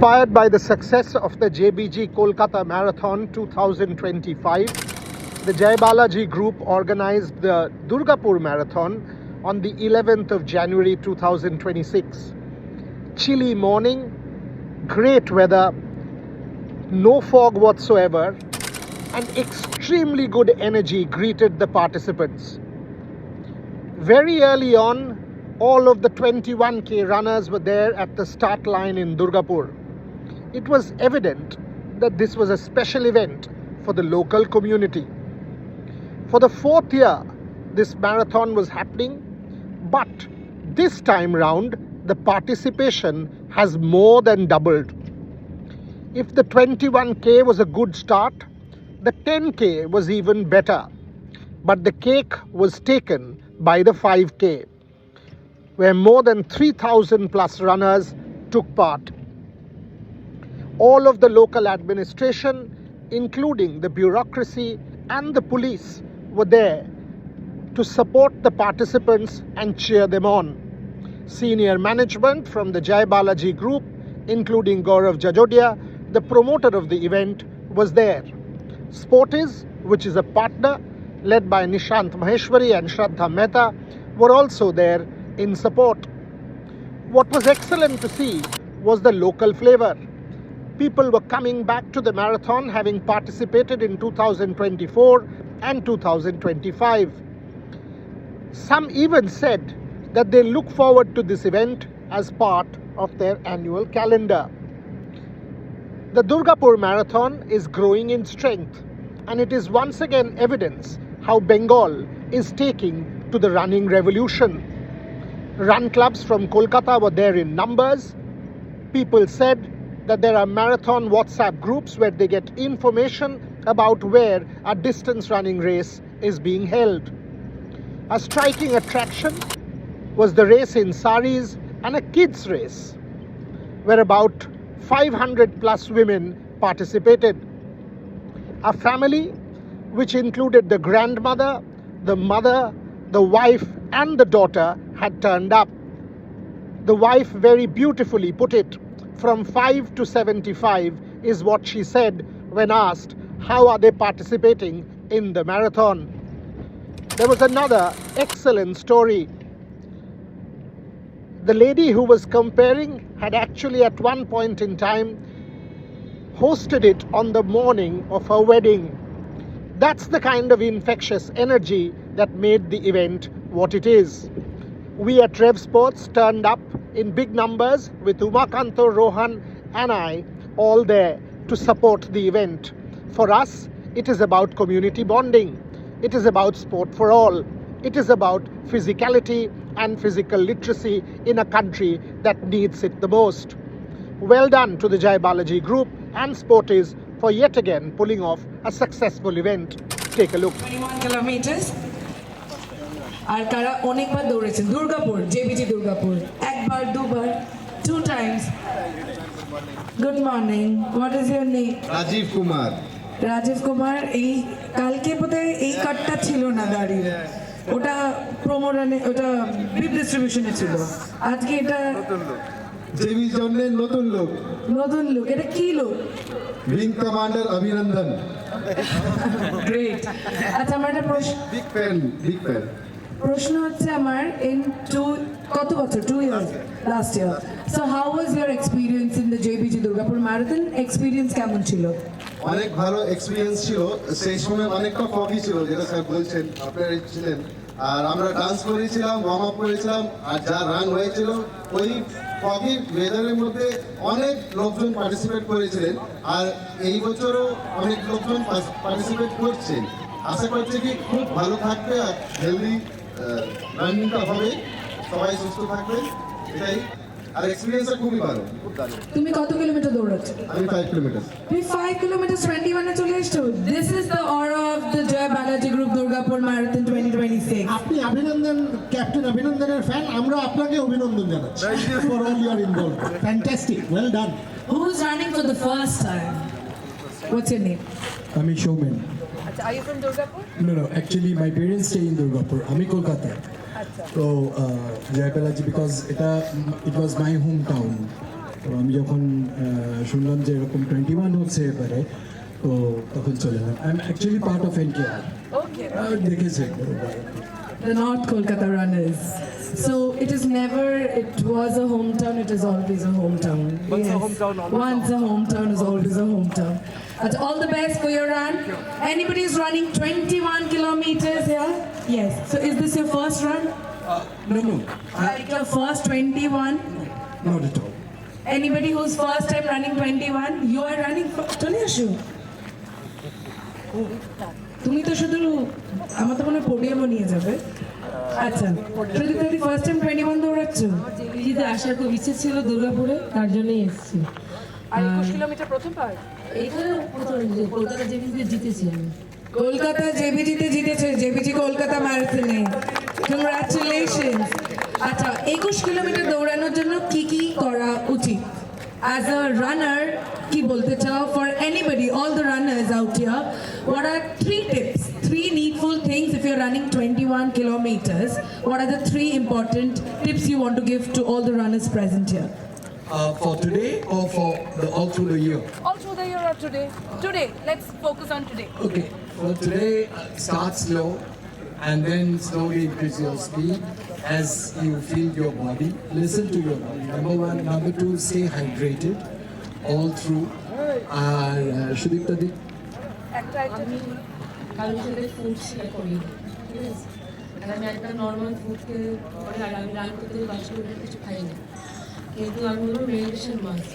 Inspired by the success of the JBG Kolkata Marathon 2025, the Jai Balaji Group organized the Durgapur Marathon on the 11th of January 2026. Chilly morning, great weather, no fog whatsoever, and extremely good energy greeted the participants. Very early on, all of the 21K runners were there at the start line in Durgapur. It was evident that this was a special event for the local community. For the fourth year, this marathon was happening, but this time round, the participation has more than doubled. If the 21K was a good start, the 10K was even better. But the cake was taken by the 5K, where more than 3,000 plus runners took part. All of the local administration, including the bureaucracy and the police, were there to support the participants and cheer them on. Senior management from the Jai Balaji Group, including Gaurav Jajodia, the promoter of the event, was there. Sporties, which is a partner led by Nishant Maheshwari and Shraddha Mehta, were also there in support. What was excellent to see was the local flavor. People were coming back to the marathon having participated in 2024 and 2025. Some even said that they look forward to this event as part of their annual calendar. The Durgapur Marathon is growing in strength, and it is once again evidence how Bengal is taking to the running revolution. Run clubs from Kolkata were there in numbers. People said that there are marathon WhatsApp groups where they get information about where a distance running race is being held. A striking attraction was the race in saris and a kids race, where about 500 plus women participated. A family which included the grandmother, the mother, the wife and the daughter had turned up. The wife very beautifully put it, from 5 to 75 is what she said when asked how are they participating in the marathon. There was another excellent story. The lady who was comparing had actually at one point in time hosted it on the morning of her wedding. That's the kind of infectious energy that made the event what it is. We at Rev Sports turned up in big numbers with Umakanto, Rohan and I all there to support the event. For us, it is about community bonding. It is about sport for all. It is about physicality and physical literacy in a country that needs it the most. Well done to the Jai Balaji Group and Sporties for yet again pulling off a successful event. Take a look. 21 kilometers. আর কারা অনেকবার দৌড়েছেন দুর্গাপুর জেবিজি দুর্গাপুর একবার দুবার two times. Good morning. What is your name? Rajib Kumar. Rajib Kumar এই কালকে বোধহয় এই কার্ডটা ছিল না দাঁড়িয়ে ওটা প্রোমো রানে ওটা বিপ ডিস্ট্রিবিউশনে ছিল আজকে এটা জেবি জনের নতুন লোক এটা কি লোক উইং কমান্ডার অভিনন্দন গ্রেট আচ্ছা আমার একটা বিগ ফ্যান প্রশ্ন হচ্ছে আমার ইন কত বছর 2 years last year so how was your experience in the জেবিজি Durgapur marathon experience কেমন ছিল অনেক ভালো এক্সপেরিয়েন্স ছিল সেই সময় অনেকটা ফগি ছিল যেটা স্যার বলছেন আপনারা ছিলেন আর আমরা ডান্স করেছিলাম ওয়ার্ম আপ করেছিলাম আর যা রান হয়েছিল ওই ফগি ওয়েদারের মধ্যে অনেক লোকজন পার্টিসিপেট করেছিলেন আর এই বছরও অনেক লোকজন পার্টিসিপেট করছেন আশা করছি কি খুব ভালো থাকবে আর হেলদি রানিংটা হবে সবাই সুস্থ থাকবেন এটাই আর এক্সপেরিয়েন্সটা খুবই ভালো তুমি কত কিলোমিটার দৌড়াচ্ছ আমি 5 কিলোমিটার তুমি 5 কিলোমিটার 21 এ চলে এসছো this is the aura of the Jai Balaji group Durgapur marathon 2026 আপনি অভিনন্দন ক্যাপ্টেন অভিনন্দনের ফ্যান আমরা আপনাকে অভিনন্দন জানাচ্ছি for all your involve fantastic well done who is running for the first time what's your name আমি Soumen Are you from Durgapur? No, actually my parents stay in Durgapur. আমি Kolkata. So Jai Balaji because it was my hometown. তো আমি যখন শুনলাম যে এরকম 21 হচ্ছে এবারে, তো তখন চলে এলাম। I am actually part of NKR। Okay. দেখেছি The North Kolkata runners. So it is never, it was a hometown, it is always a hometown. Once a hometown, always Once a hometown is always a hometown. But all the best for your run. Anybody is running 21 kilometers here? Yes. So is this your first run? No, Like your first 21? not at all. Anybody who's first time running 21? You are running for Tonishu. তুমি তো শুধু আমার তো মনে পোডিয়ামও নিয়ে যাবে। আচ্ছা, যদি তুমি ফার্স্ট টাইম 21 দৌড়াচ্ছ? দিদিতে আসার খুব ইচ্ছে ছিল দুর্গাপুরে, তার জন্যই এসেছি। আর 21 কিলোমিটার প্রথমবার? এইখানে প্রথম কলকাতা জেবিতে জিতেছি আমি। কলকাতা জেবিজিতে জিতেছে, জেবিজি কলকাতা ম্যারাথনে। কংগ্রাচুলেশন। আচ্ছা, 21 কিলোমিটার দৌড়ানোর জন্য কি কি করা উচিত? As a runner, কি বলতে চাও for anybody, all the runners out here, what are 3 tips, 3 needful things if you're running 21 kilometers? What are the 3 important tips you want to give to all the runners present here? For today or for all through the year? All through the year or today? Today, let's focus on today. Okay, for today, start slow and then slowly increase your speed as you feel your body. Listen to your body. Number 1. Number 2, stay hydrated all through. আর সুদীপ্তা দি, আমি কারোর সাথে food share করি, ঠিক আছে? আর আমি একটা normal ফুডকে পরে আর আমি রান করতে 10 কিলোমিটার কিছু খাই না, কিন্তু আমি বলবো মেডিটেশন মাস্ট।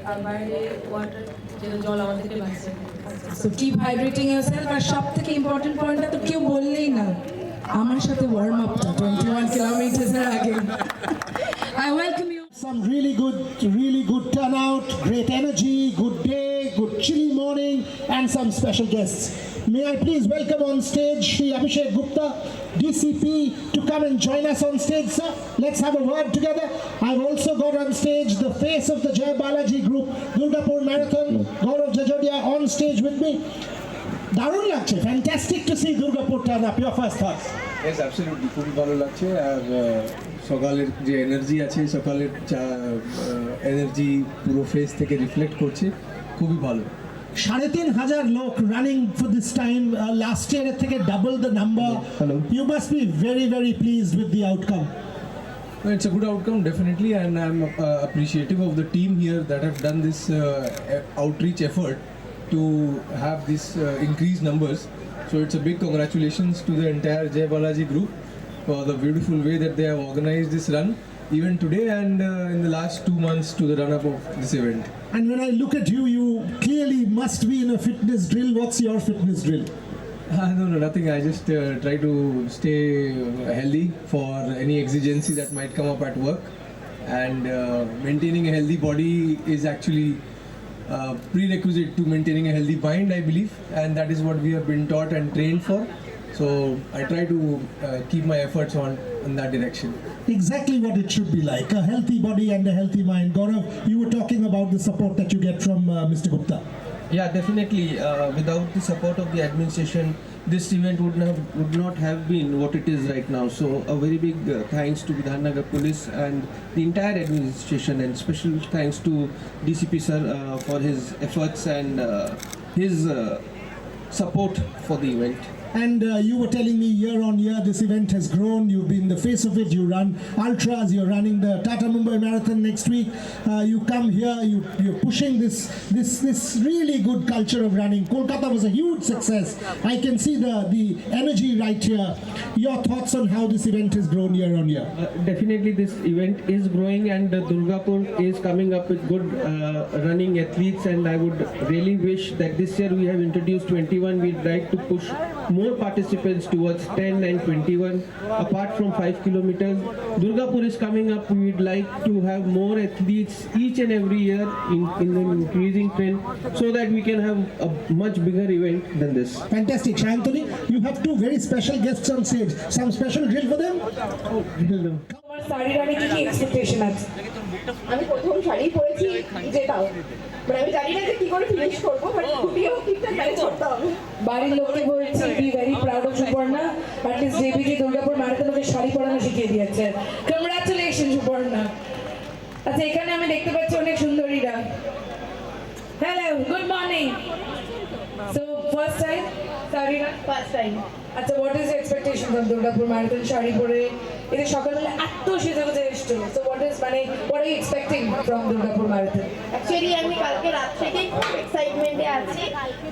আর বাইরে ওয়াটার, যেটা জল আমাদেরকে বাঁচছে। So keep hydrating yourself. আর সব থেকে ইম্পর্টেন্ট পয়েন্টটা তো কেউ বললেই না, আমার সাথে ওয়ার্ম আপটা 21 কিলোমিটার্স এর আগে। I welcome you. Some really good turnout, great energy, good day, good chilly morning, and some special guests. May I please welcome on stage Shri Abhishek Gupta, DCP, to come and join us on stage, sir. Let's have a word together. I've also got on stage the face of the Jai Balaji Group, Durgapur Marathon, Gaurav Jajodia, on stage with me. দারুণ লাগছে, fantastic to see Durgapur turn up. Your first thoughts? Yes, absolutely, খুবই ভালো লাগছে। আর সকালের যে energy আছে, সকালের energy পুরো ফেস থেকে রিফ্লেক্ট করছে, খুবই ভালো। 3,500 লোক running for this time, last ইয়ারের থেকে double the number. Hello. You must be very pleased with the outcome. It's a good outcome, definitely, and I'm appreciative of the team here that have done this outreach effort to have this increased numbers. So it's a big congratulations to the entire Jai Balaji group for the beautiful way that they have organized this run, even today and in the last 2 months to the run-up of this event. And when I look at you, you clearly must be in a fitness drill. What's your fitness drill? No, nothing. I just try to stay healthy for any exigency that might come up at work, and maintaining a healthy body is actually prerequisite to maintaining a healthy mind, I believe, and that is what we have been taught and trained for. So I try to keep my efforts on in that direction. Exactly what it should be like, a healthy body and a healthy mind. Gaurav, you were talking about the support that you get from Mr. Gupta. Yeah, definitely. Without the support of the administration, this event would not have been what it is right now. So a very big thanks to Vidhannagar Police and the entire administration, and special thanks to DCP sir for his efforts and his support for the event. And you were telling me year on year this event has grown. You've been the face of it. You run ultras. You're running the Tata Mumbai Marathon next week. You come here. You're pushing this really good culture of running. Kolkata was a huge success. I can see the energy right here. Your thoughts on how this event has grown year on year? Definitely this event is growing, and Durgapur is coming up with good running athletes, and I would really wish that this year we have introduced 21. We'd like to push more participants towards 10 and 21. Apart from 5 kilometers, Durgapur is coming up. We'd like to have more athletes each and every year in an increasing trend, so that we can have a much bigger event than this. Fantastic. Shantanu, you have 2 very special guests on stage. Some special drill for them? তোমার শাড়ি রানি কি কি expectation আছে? আমি প্রথম শাড়ি পরেছি যেটাও, মানে আমি জানি না যে কি করে ফিনিশ করবো, বাট খুবইও ঠিকঠাক ম্যানেজ করতে হবে। বাড়ির লোককে বলছি be very proud of Suparna, at least JBG Durgapur marathon ওকে শাড়ি পরানো শিখিয়ে দিয়েছে। কংগ্রাচুলেশন সুপর্ণা। আচ্ছা এখানে আমি দেখতে পাচ্ছি অনেক সুন্দরীরা। Hello, good morning. So first time সারিরা? First time. আচ্ছা, what is expectation of Durgapur marathon? Sari পরে এটা সকালবেলা এত সেজে এসছো, সো হোয়াট ইজ মানে what are you expecting from Durgapur marathon? Actually আমি কালকে রাত থেকেই খুব এক্সাইটমেন্টে আছি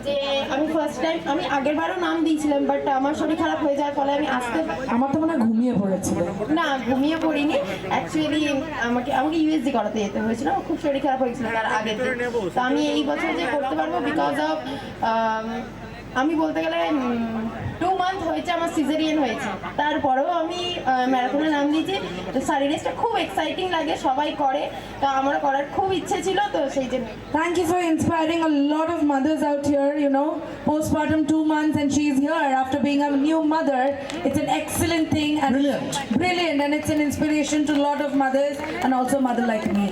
যে আমি ফার্স্ট টাইম, আমি আগেরবারও নাম দিয়েছিলাম বাট আমার শরীর খারাপ হয়ে যাওয়ার ফলে আমি আসতে আমার তো মনে হয় ঘুমিয়ে পড়েছিল। না ঘুমিয়ে পড়িনি, অ্যাকচুয়ালি আমাকে ইউএসজি করাতে যেতে হয়েছিল, আমার খুব শরীর খারাপ হয়েছিল তার আগে। তো আমি এই বছর যে করতে পারবো বিকজ অফ আমি বলতে গেলে 2 মান্থ হয়েছে আমার সিজারিয়ান হয়েছে, তারপরেও আমি ম্যারাথনে নাম দিয়েছি। তো শাড়ি রেসটা খুব এক্সাইটিং লাগে, সবাই করে, তা আমার করার খুব ইচ্ছে ছিল, তো সেই জন্য। Thank you for inspiring a lot of mothers out here, you know, postpartum 2 months and she's here after being a new mother. It's an excellent thing and brilliant, and it's an inspiration to a lot of mothers and also a mother like me.